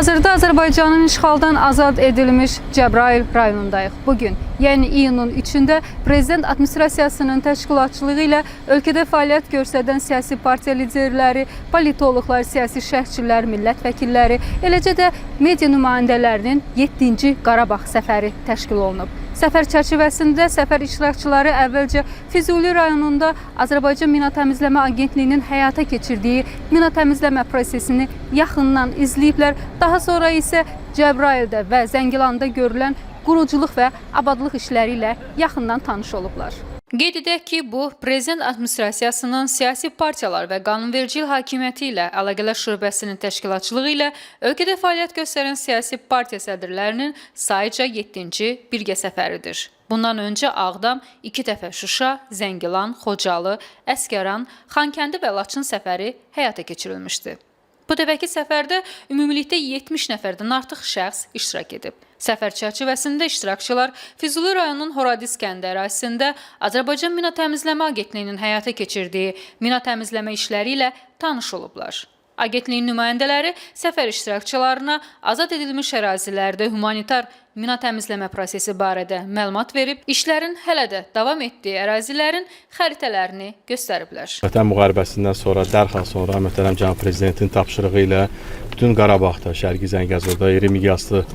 Hazırda Azərbaycanın işğaldan azad edilmiş Cəbrayıl rayonundayıq. Bugün, yəni iyunun 3-də Prezident Administrasiyasının təşkilatçılığı ilə ölkədə fəaliyyət göstərən siyasi partiya liderləri, politoloqlar, siyasi şərhçilər, millət vəkilləri, eləcə də media nümayəndələrinin 7-ci Qarabağ səfəri təşkil olunub. Səfər çərçivəsində səfər iştirakçıları əvvəlcə Füzuli rayonunda Azərbaycan Mina Təmizləmə Agentliyinin həyata keçirdiyi mina təmizləmə prosesini yaxından izləyiblər. Daha sonra isə Cəbrayılda və Zəngilanda görülən quruculuq və abadlıq işləri ilə yaxından tanış olublar. Qeyd edək ki, bu, Prezident Administrasiyasının siyasi partiyalar və qanunvericiliyin hakimiyyəti ilə əlaqələr şöbəsinin təşkilatçılığı ilə ölkədə fəaliyyət göstərən siyasi partiya sədrlərinin sayıca 7-ci birgə səfəridir. Bundan öncə Ağdam, 2 dəfə Şuşa, Zəngilan, Xocalı, Əsgəran, Xankəndi və Laçın səfəri həyata keçirilmişdi. Bu dəfəki səfərdə ümumilikdə 70 nəfərdən artıq şəxs iştirak edib. Səfər çərçivəsində iştirakçılar Füzuli rayonunun Horadiz kəndi ərazisində Azərbaycan Mina Təmizləmə Agentliyinin həyata keçirdiyi mina təmizləmə işləri ilə tanış olublar. Agentliyin nümayəndələri səfər iştirakçılarına azad edilmiş ərazilərdə humanitar mina təmizləmə prosesi barədə məlumat verib, işlərin hələ də davam etdiyi ərazilərin xəritələrini göstəriblər. Vətən müharibəsindən sonra, dərhal sonra möhtərəm cənab prezidentin tapşırığı ilə bütün Qarabağda, Şərqi Zəngəzurda iri miqyaslı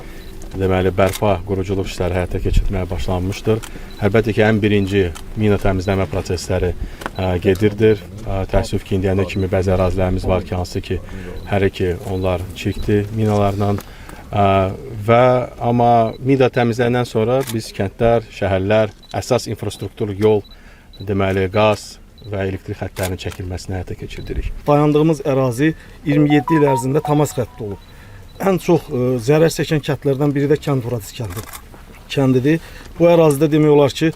bərpa, quruculuq işləri həyata keçirməyə başlanmışdır. Əlbəttə ki, ən birinci mina təmizləmə prosesləri gedirdir. Təəssüf ki, indiyənə kimi bəzi ərazilərimiz var ki, hansı ki, hər iki onlar çirkli minalarla amma mina təmizləyəndən sonra biz kəndlər, şəhərlər, əsas infrastruktur, yol, qaz və elektrik xəttlərinin çəkilməsini həyata keçirdirik. Dayandığımız ərazi 27 il ərzində təmas xətti olub. Ən çox zərər çəkən kəndlərdən biri də kənd Horadiz kəndidir. Bu ərazidə demək olar ki,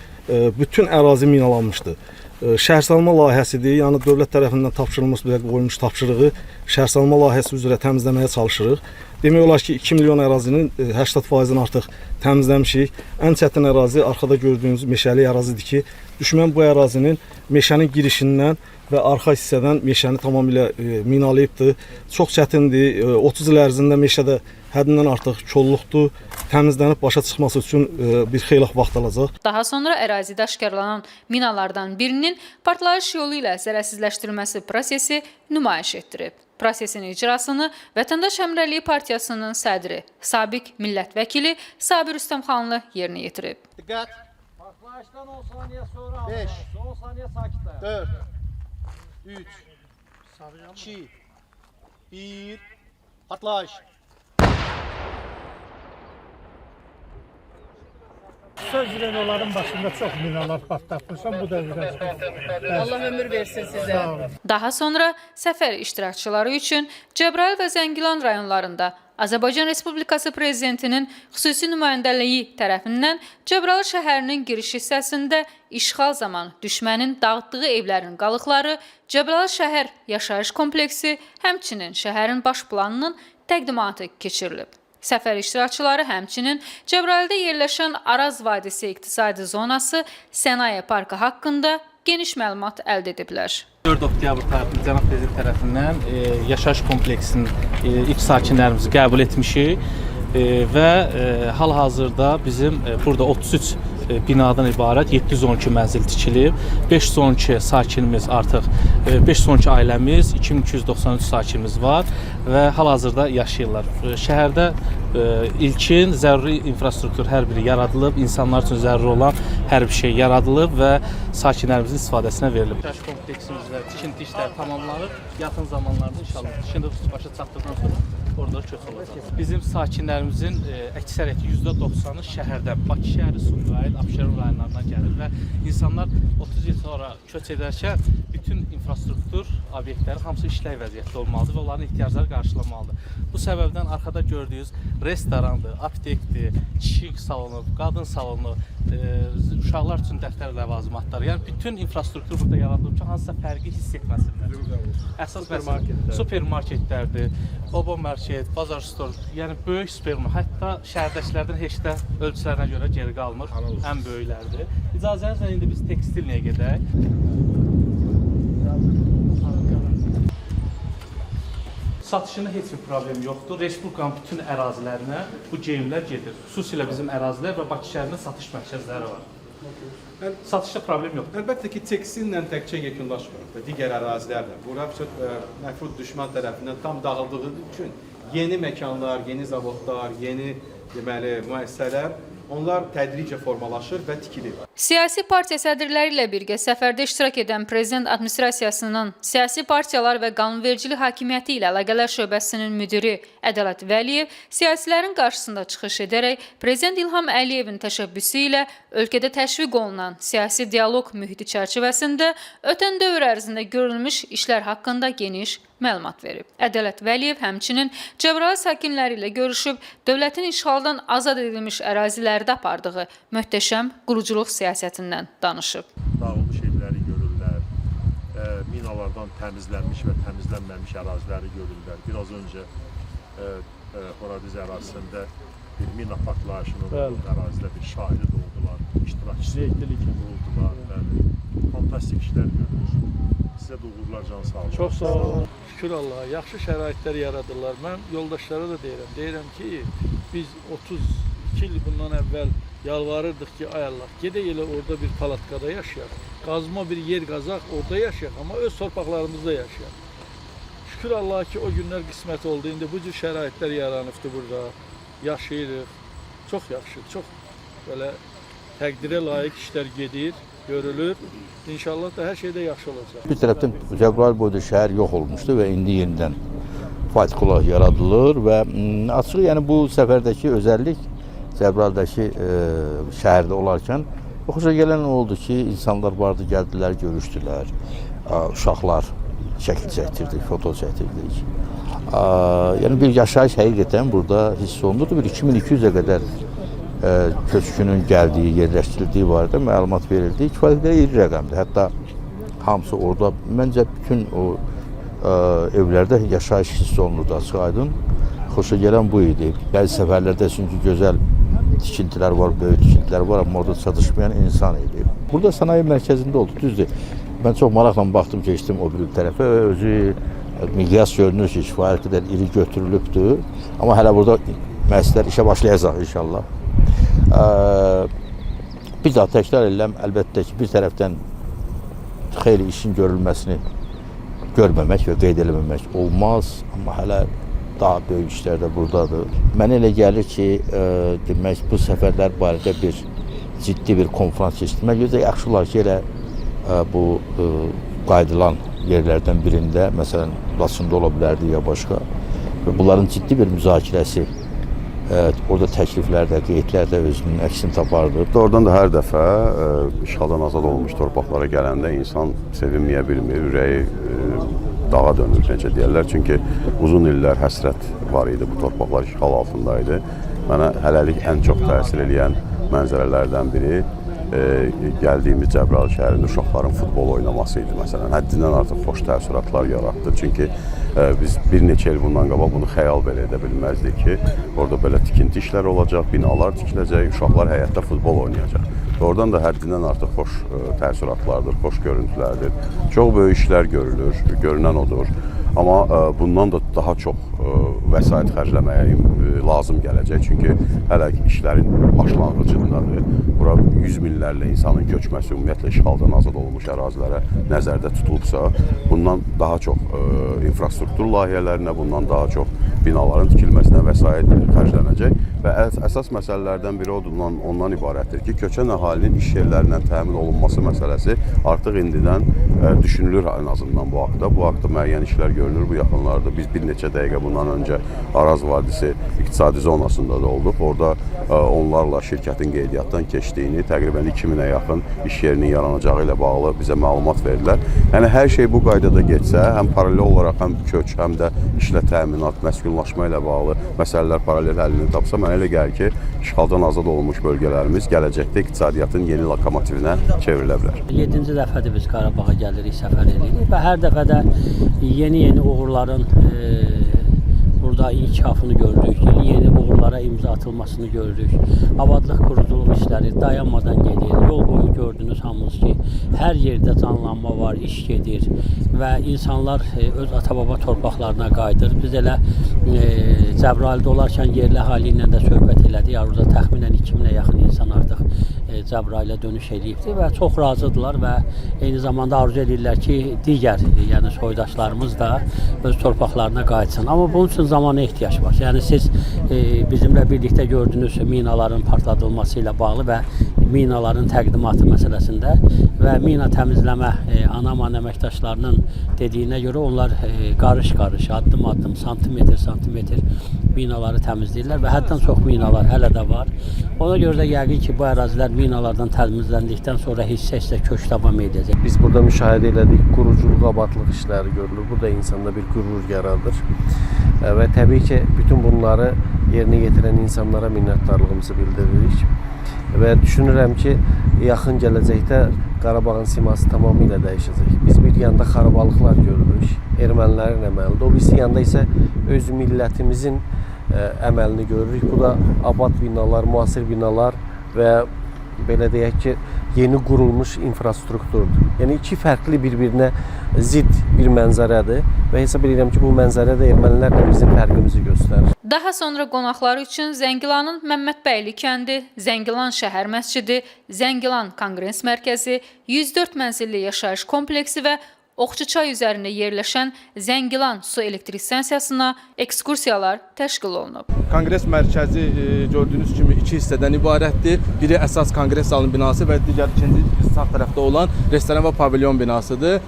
bütün ərazi minalanmışdı. Şəhərsalma layihəsidir, yəni dövlət tərəfindən tapşırılmış, qoyulmuş tapşırığı şəhərsalma layihəsi üzrə təmizləməyə çalışırıq. Demək olar ki, 2 milyon ərazinin 80%-dən artıq təmizləmişik. Ən çətin ərazi arxada gördüyünüz meşəli ərazidir ki, düşmən bu ərazinin meşənin girişindən və arxa hissədən meşəni tamamilə minalayıbdır. Çox çətindir. 30 il ərzində meşədə həddindən artıq kolluqdur. Təmizlənib başa çıxması üçün bir xeyli vaxt alacaq. Daha sonra ərazidə aşkarlanan minalardan birinin partlayış yolu ilə zərərsizləşdirilməsi prosesi nümayiş etdirib. Prosesin icrasını Vətəndaş Həmrəyliyi Partiyasının sədri, sabiq millət vəkili Sabir Rüstəmxanlı yerinə yetirib. Diqqət! Partlayışdan 10 saniyə sonra 5, 10 saniyə sakit dayan. 4, 3, 2, 1, partlayış. Söz verən onların başında çox minalar partlatmışam, bu da biraz. Allah ömür versin sizə. Daha sonra səfər iştirakçıları üçün Cəbrayıl və Zəngilan rayonlarında Azərbaycan Respublikası Prezidentinin xüsusi nümayəndəliyi tərəfindən Cəbrayıl şəhərinin giriş hissəsində işğal zamanı düşmənin dağıtdığı evlərin qalıqları, Cəbrayıl şəhər yaşayış kompleksi, həmçinin şəhərin baş planının təqdimatı keçirilib. Səfər iştirakçıları həmçinin Cəbrayılda yerləşən Araz Vadisi İqtisadi Zonası Sənaye Parkı haqqında geniş məlumat əldə ediblər. 4 oktyabr tarixində cənab prezident tərəfindən yaşayış kompleksinin ilk sakinlərimizi qəbul etmişik və hal-hazırda bizim burada 33 binadan ibarət 712 mənzil tikilib. 512 sakinimiz artıq, 512 ailəmiz, 2293 sakinimiz var və hal-hazırda yaşayırlar. Şəhərdə ilkin zəruri infrastruktur hər biri yaradılıb, insanlar üçün zəruri olan hər bir şey yaradılıb və sakinlərimizin istifadəsinə verilib. Yaşayış kompleksimizdə tikinti işləri tamamlanıb, yaxın zamanlarda inşallah tikinti başa çatdıqdan sonra orada köç olacaq. Bizim sakinlərimizin əksəriyyəti %90-ı şəhərdən, Bakı şəhəri, Sumqayıt, Abşeron rayonlarından gəlir və insanlar 30 il sonra köç edərkən bütün infrastruktur obyektləri hamısı işlək vəziyyətdə olmalıdır və onların ehtiyacları qarşılanmalıdır. Bu səbəbdən arxada gördüyünüz restorandır, aptekdir, kişi salonu, qadın salonu, uşaqlar üçün dəftər ləvazimatları, yəni bütün infrastruktur burada yaradılıb ki, hansısa fərqi hiss etməsinlər. Əsas supermarketlərdir, obo market, bazar store, yəni böyük supermarket, hətta şəhərdəkilərdən heç də ölçülərinə görə geri qalmır, ən böyüklərdir. İcazənizlə indi biz tekstilliyə gedək. satışında heç bir problem yoxdur. Respublikanın bütün ərazilərinə bu geyimlər gedir. Xüsusilə bizim ərazilər və Bakı şəhərində satış mərkəzləri var. Satışda problem yoxdur. Əlbəttə ki, tekstillə təkcə yekunlaşmır və digər ərazilərlə. Bura məfrud düşman tərəfindən tam dağıldığı üçün yeni məkanlar, yeni zavodlar, yeni deməli müəssisələr onlar tədricə formalaşır və tikilir. Siyasi partiya sədrləri ilə birgə səfərdə iştirak edən Prezident Administrasiyasının siyasi partiyalar və qanunvericilik hakimiyyəti ilə əlaqələr şöbəsinin müdiri Ədalət Vəliyev siyasilərin qarşısında çıxış edərək Prezident İlham Əliyevin təşəbbüsü ilə ölkədə təşviq olunan siyasi dialoq mühiti çərçivəsində ötən dövr ərzində görülmüş işlər haqqında geniş məlumat verib. Ədalət Vəliyev həmçinin Cəbrayıl sakinləri ilə görüşüb, dövlətin işğaldan azad edilmiş ərazilərdə apardığı möhtəşəm quruculuq siyasətindən danışıb. Dağılmış evləri görürlər, minalardan təmizlənmiş və təmizlənməmiş əraziləri görürlər. Biraz öncə Horadiz ərazisində bir mina partlayışının ərazidə bir şahidi oldular, iştirakçısı oldular. Fantastik işlər görürük. Sizə də uğurlar, can sağ olun. Çox sağ olun. Şükür Allaha, yaxşı şəraitlər yaradırlar. Mən yoldaşlara da deyirəm ki, biz 32 il bundan əvvəl yalvarırdıq ki, ay Allah, gedək elə orada bir palatkada yaşayaq. Qazma bir yer qazaq, orada yaşayaq, amma öz torpaqlarımızda yaşayaq. Şükür Allaha ki, o günlər qismət oldu. İndi bu cür şəraitlər yaranıbdır burada. Yaşayırıq. Çox yaxşı, çox belə təqdirə layiq işlər gedir, görülür. İnşallah da hər şeydə yaxşı olacaq. Bir tərəfdən Cəbrayıl boyda şəhər yox olmuşdu və indi yenidən fatikulah yaradılır və açıq, yəni bu səfərdəki özəllik Cəbrayıldakı şəhərdə olarkən xoşa gələn oldu ki, insanlar vardı, gəldilər, görüşdülər, uşaqlar şəkil çəkdirdik, foto çəkdirdik. Yəni bir yaşayış həqiqətən burada hiss olunurdu. Bir 2200-ə qədər köçkünün gəldiyi, yerləşdirildiyi barədə məlumat verildi. Kifayət qədər iri rəqəmdir. Hətta hamısı orada, məncə bütün o evlərdə yaşayış hiss olunurdu, açıq aydın. Xoşa gələn bu idi. Bəzi səfərlərdə çünki gözəl tikintilər var, böyük tikintilər var, amma orada çatışmayan insan idi. Burada sənaye mərkəzində oldu, düzdür. Mən çox maraqla baxdım, keçdim o bir tərəfə və özü miqyas görünür ki, kifayət qədər iri götürülübdür. Amma hələ burada müəssisələr işə başlayacaq inşallah. Bir daha təkrar edirəm, əlbəttə ki, bir tərəfdən xeyli işin görülməsini görməmək və qeyd eləməmək olmaz, amma hələ daha böyük işlər də buradadır. Mənə elə gəlir ki, demək, bu səfərlər barədə bir ciddi bir konferans keçirmək gözə yaxşı olar ki, elə bu qaydılan yerlərdən birində, məsələn, Laçında ola bilərdi ya başqa və bunların ciddi bir müzakirəsi orada təkliflərdə, qeydlərdə özünün əksini tapardı. Oradan da hər dəfə işğaldan azad olmuş torpaqlara gələndə insan sevinməyə bilmir, ürəyi dağa dönür, necə deyərlər. Çünki uzun illər həsrət var idi, bu torpaqlar işğal altındaydı. Mənə hələlik ən çox təsir edən mənzərələrdən biri gəldiyimiz Cəbrayıl şəhərində uşaqların futbol oynaması idi. Məsələn, həddindən artıq xoş təəssüratlar yaratdı. Çünki biz bir neçə il bundan qabaq bunu xəyal belə edə bilməzdik ki, orada belə tikinti işlər olacaq, binalar tikiləcək, uşaqlar həyətdə futbol oynayacaq. Oradan da həddindən artıq xoş təəssüratlardır, xoş görüntülərdir. Çox böyük işlər görülür, görünən odur. Amma bundan da daha çox vəsait xərcləməyə lazım gələcək. Çünki hələ işlərin başlanğıcındadır. Bura 100 minlərlə insanın köçməsi, ümumiyyətlə işğaldan azad olmuş ərazilərə nəzərdə tutulubsa, bundan daha çox infrastruktur layihələrinə, bundan daha çox binaların tikilməsinə vəsait xərclənəcək. Və əsas məsələlərdən biri ondan ibarətdir ki, köçən əhalinin iş yerlərindən təmin olunması məsələsi artıq indidən düşünülür ən azından bu haqda. Bu haqda müəyyən işlər görülür bu yaxınlarda. Biz bir neçə dəqiqə bundan öncə Araz Vadisi iqtisadi zonasında da olduq. Orada onlarla şirkətin qeydiyyatdan keçdiyini, təqribən 2000-ə yaxın iş yerinin yaranacağı ilə bağlı bizə məlumat verdilər. Yəni hər şey bu qaydada getsə, həm paralel olaraq həm köç, həm də işlə təminat, məskunlaşma ilə bağlı məsələlər paralel həllini tapsa, mənə elə gəlir ki, işğaldan azad olmuş bölgələrimiz gələcəkdə iqtisadiyyatın yeni lokomotivinə çevrilə bilər. 7-ci dəfədir biz Qarabağa gəlirik, səfər edirik və hər dəfə də yeni uğurların burada inkişafını gördük, yeni uğurlara imza atılmasını görürük. Abadlıq quruculuq işləri dayanmadan gedir. Yol boyu gördünüz hamınız ki, hər yerdə canlanma var, iş gedir və insanlar öz ata-baba torpaqlarına qayıdır. Biz elə Cəbrayılda olarkən yerli əhali ilə də söhbət elədik. Orada təxminən 2000-ə yaxın insan artıq Cəbrayıla dönüş edibdir və çox razıdırlar və eyni zamanda arzu edirlər ki, digər, yəni soydaşlarımız da öz torpaqlarına qayıtsın. Amma bunun üçün zamana ehtiyac var. Yəni siz bizimlə birlikdə gördüyünüz minaların partladılması ilə bağlı və minaların təqdimatı məsələsində və mina təmizləmə ANAMAN əməkdaşlarının dediyinə görə onlar qarış-qarış, addım-addım, santimetr minaları təmizləyirlər və həddən çox minalar hələ də var. Ona görə də yəqin ki, bu ərazilər minalardan təmizləndikdən sonra hissə-hissə köç davam edəcək. Biz burada müşahidə elədik, quruculuq, abadlıq işləri görülür. Bu da insanda bir qürur yaradır. Və təbii ki, bütün bunları yerinə yetirən insanlara minnətdarlığımızı bildiririk. Və düşünürəm ki, yaxın gələcəkdə Qarabağın siması tamamilə dəyişəcək. Biz bir yanda xarabalıqlar görürük, ermənilərin əməlidir. O birisi yanda isə öz millətimizin əməlini görürük. Bu da abad binalar, müasir binalar və belə deyək ki, yeni qurulmuş infrastrukturdur. Yəni iki fərqli bir-birinə zidd bir mənzərədir və hesab edirəm ki, bu mənzərə də ermənilərlə bizim fərqimizi göstərir. Daha sonra qonaqlar üçün Zəngilanın Məmmədbəyli kəndi, Zəngilan şəhər məscidi, Zəngilan Konqres mərkəzi, 104 mənzilli yaşayış kompleksi və Oxçuçay üzərində yerləşən Zəngilan su elektrik stansiyasına ekskursiyalar təşkil olunub. Konqres mərkəzi gördüyünüz kimi iki hissədən ibarətdir. Biri əsas konqres salonu binası və digər ikinci sağ tərəfdə olan restoran və pavilyon binasıdır.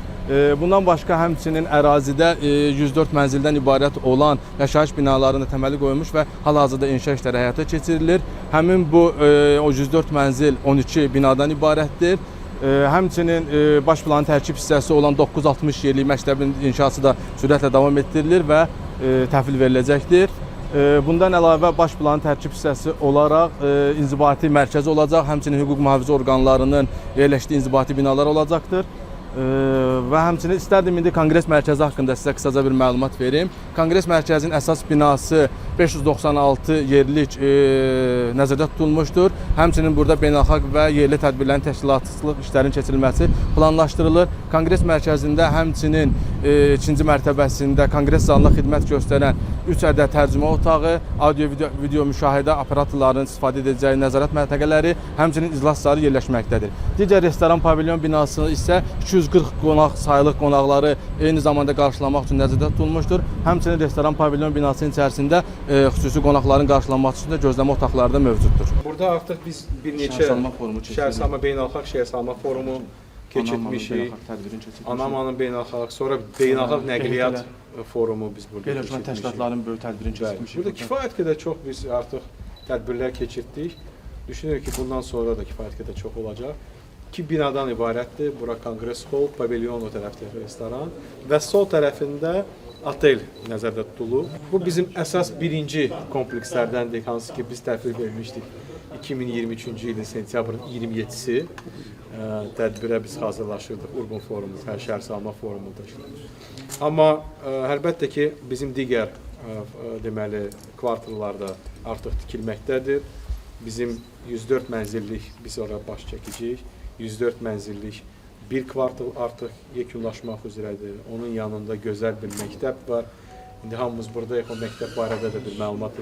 Bundan başqa həmçinin ərazidə 104 mənzildən ibarət olan yaşayış binalarında təməli qoyulmuş və hal-hazırda inşa işləri həyata keçirilir. Həmin bu o 104 mənzil 12 binadan ibarətdir. Həmçinin baş planın tərkib hissəsi olan 960 yerlik məktəbin inşası da sürətlə davam etdirilir və təhvil veriləcəkdir. Bundan əlavə baş planın tərkib hissəsi olaraq inzibati mərkəzi olacaq, həmçinin hüquq mühafizə orqanlarının yerləşdiyi inzibati binalar olacaqdır. Və həmçinin istərdim indi Konqres mərkəzi haqqında sizə qısaca bir məlumat verim. Konqres mərkəzinin əsas binası 596 yerlik nəzərdə tutulmuşdur. Həmçinin burada beynəlxalq və yerli tədbirlərin təşkilatçılıq işlərinin keçirilməsi planlaşdırılır. Konqres mərkəzində həmçinin ikinci mərtəbəsində konqres zalına xidmət göstərən 3 ədəd tərcümə otağı, audio-video müşahidə aparatorlarının istifadə edəcəyi nəzarət məntəqələri, həmçinin iclasları yerləşməkdədir. Digər restoran pavilyon binası isə 240 qonaq sayılıq qonaqları eyni zamanda qarşılamaq üçün nəzərdə tutulmuşdur. Həmçinin restoran pavilyon binasının içərisində xüsusi qonaqların qarşılanması üçün də gözləmə otaqları da mövcuddur. Burada artıq biz bir neçə şəhərsalma beynəlxalq şəhərsalma forumu keçirmişik. ANAMANın beynəlxalq, sonra beynəlxalq nəqliyyat forumu biz burada keçirmişik. Təşkilatların böyük tədbirini keçirmişik. Burada kifayət qədər çox biz artıq tədbirlər keçirdik. Düşünürük ki, bundan sonra da kifayət qədər çox olacaq. 2 binadan ibarətdir. Bura Konqres Hall, pavilyon o tərəfdə restoran və sol tərəfində otel nəzərdə tutulub. Bu bizim əsas birinci komplekslərdəndir, hansı ki biz təhvil vermişdik 2023-cü ilin sentyabrın 27-si. Tədbirə biz hazırlaşırdıq, Urban Forumu, Şəhərsalma Forumu təşkilatı. Amma əlbəttə ki, bizim digər deməli kvartallarda artıq tikilməkdədir. Bizim 104 mənzillik biz ora baş çəkəcəyik. 104 mənzillik bir kvartal artıq yekunlaşmaq üzrədir. Onun yanında gözəl bir məktəb var. İndi hamımız buradayıq, o məktəb barədə də bir məlumat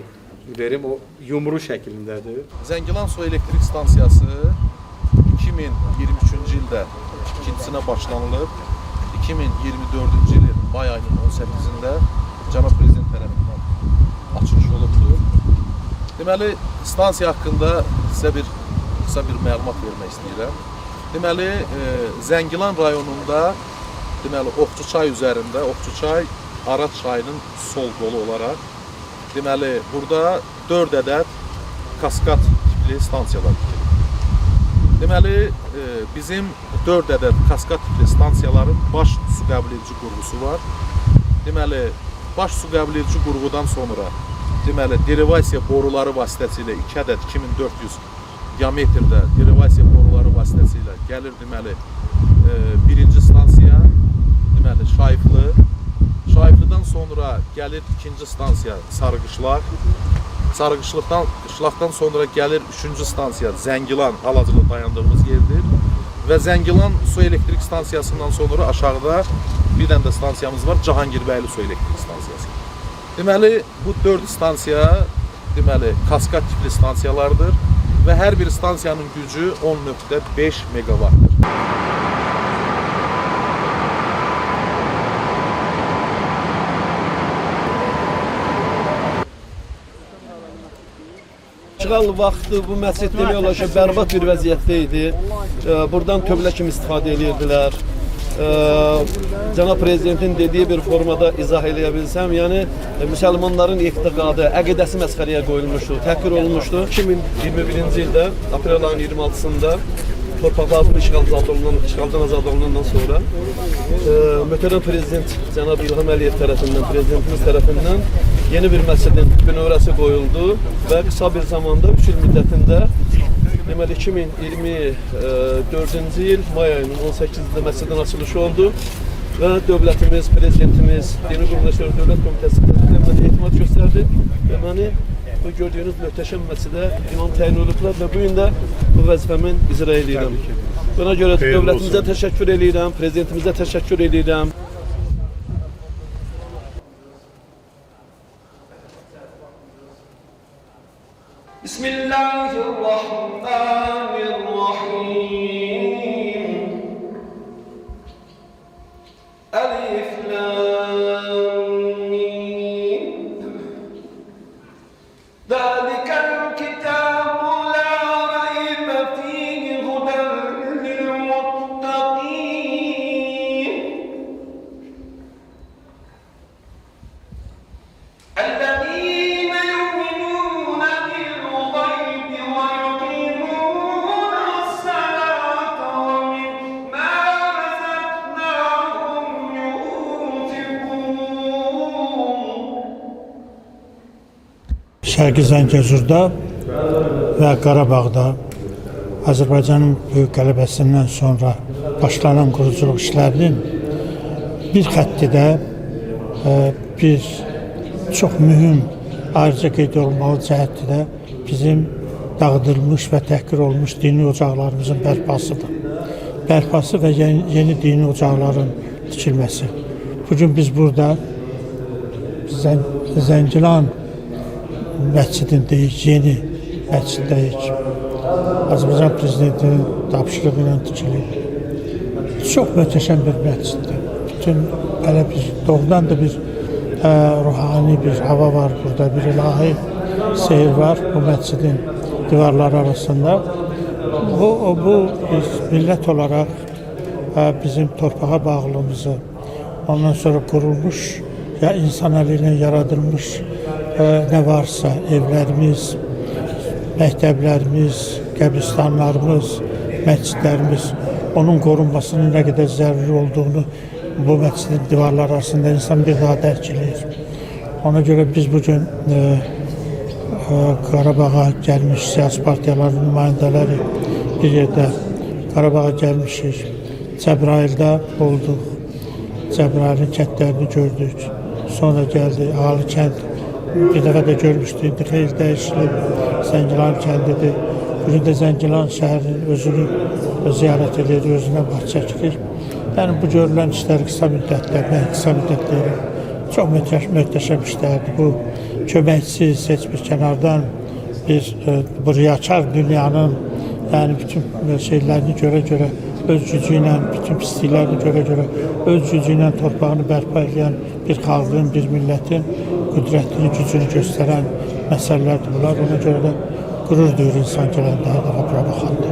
verim. O yumru şəklindədir. Zəngilan su elektrik stansiyası 2023-cü ildə ikincisinə başlanılıb. 2024-cü ilin may ayının 18-də Cənab Prezident tərəfindən açılış olubdur. Deməli, stansiya haqqında sizə qısa bir məlumat vermək istəyirəm. Deməli, Zəngilan rayonunda, deməli, Oxçuçay üzərində, Oxçuçay Arat çayının sol qolu olaraq, deməli, burada 4 ədəd kaskad tipli stansiyalar tikilir. Deməli, bizim 4 ədəd kaskad tipli stansiyaların baş su qəbul edici qurğusu var. Deməli, baş su qəbul edici qurğudan sonra, deməli, derivasiya boruları vasitəsilə 2 ədəd 2400 diametrdə derivasiya boruları vasitəsilə gəlir, deməli, birinci stansiya, deməli, Şayıflı. Şayıflıdan sonra gəlir ikinci stansiya Sarıqışlar. Sarıqışlaqdan sonra gəlir 3-cü stansiya Zəngilan, hal-hazırda dayandığımız yerdir. Və Zəngilan su elektrik stansiyasından sonra aşağıda bir dənə də stansiyamız var, Cahangirbəyli su elektrik stansiyası. Deməli, bu 4 stansiya kaskad tipli stansiyalardır və hər bir stansiyanın gücü 10.5 megawattdır. İşğal vaxtı bu məscid demək olar ki, bərbad bir vəziyyətdə idi. Buradan tövlə kimi istifadə edirdilər. Cənab Prezidentin dediyi bir formada izah eləyə bilsəm, yəni müsəlmanların etiqadı, əqidəsi məsxərəyə qoyulmuşdu, təhqir olunmuşdu. 2021-ci ildə, aprel ayının 26-sında torpaqlarımız işğaldan azad olunandan sonra möhtərəm Prezident Cənab İlham Əliyev tərəfindən, Prezidentimiz tərəfindən yeni bir məscidin bünövrəsi qoyuldu və qısa bir zamanda 3 il müddətində deməli 2024-cü il may ayının 18-də məscidin açılışı oldu və dövlətimiz, Prezidentimiz, Dini Quruluşlar Dövlət Komitəsi mənə etimad göstərdi və məni bu gördüyünüz möhtəşəm məscidə imam təyin olublar və bu gün də bu vəzifəmin icra edirəm. Buna görə dövlətimizə təşəkkür edirəm, Prezidentimizə təşəkkür edirəm. Bismillahirrahmanirrahim. Elif lam mim. Zalikal kitabu la raybe fihi hudan lil muttaqin. الذين يؤمنون بالغيب ويقيمون الصلاة ومما رزقناهم ينفقون. Şərqi Zəngəzurda və Qarabağda Azərbaycanın böyük qələbəsindən sonra başlanan quruculuq işlərinin bir xəttidə bir çox mühüm ayrıca qeyd olunmalı cəhəti də bizim dağıdılmış və təhqir olunmuş dini ocaqlarımızın bərpasıdır. Bərpası və yeni dini ocaqların tikilməsi. Bugün biz burada Zəngilan məscidindəyik, yeni məsciddəyik. Azərbaycan Prezidentinin tapşırığı ilə tikilib. Çox möhtəşəm bir məsciddir. Bütün belə bir doğrudan da bir ruhani bir hava var burada, bir ilahi seyir var bu məscidin divarları arasında. Bu biz millət olaraq bizim torpağa bağlılığımızı, ondan sonra qurulmuş ya insan əli ilə yaradılmış nə varsa evlərimiz, məktəblərimiz, qəbristanlarımız, məscidlərimiz, onun qorunmasının nə qədər zəruri olduğunu bu məscidin divarları arasında insan bir daha dərk edir. Ona görə biz bugün Qarabağa gəlmiş siyasi partiyaların nümayəndələri bir yerdə Qarabağa gəlmişik. Cəbrayılda olduq. Cəbrayılın kəndlərini gördük. Sonra gəldi Ali kənd. Bir dəfə də görmüşdük. İndi xeyli dəyişilib. Zəngilan kəndidir. Bugün də Zəngilan şəhərinin özünü ziyarət edir, özünə baş çəkilir. Yəni bu görülən işlər qısa müddətləri çox möhtəşəm işlərdir. Bu köməksiz, heç bir kənardan bu riyakar dünyanın yəni bütün şeylərini görə öz gücü ilə, bütün pisliklərini görə öz gücü ilə torpağını bərpa edən bir xalqın, bir millətin qüdrətini, gücünü göstərən məsələlərdir bunlar. Ona görə də qürur duyur insan gələndə hər dəfə bura baxanda.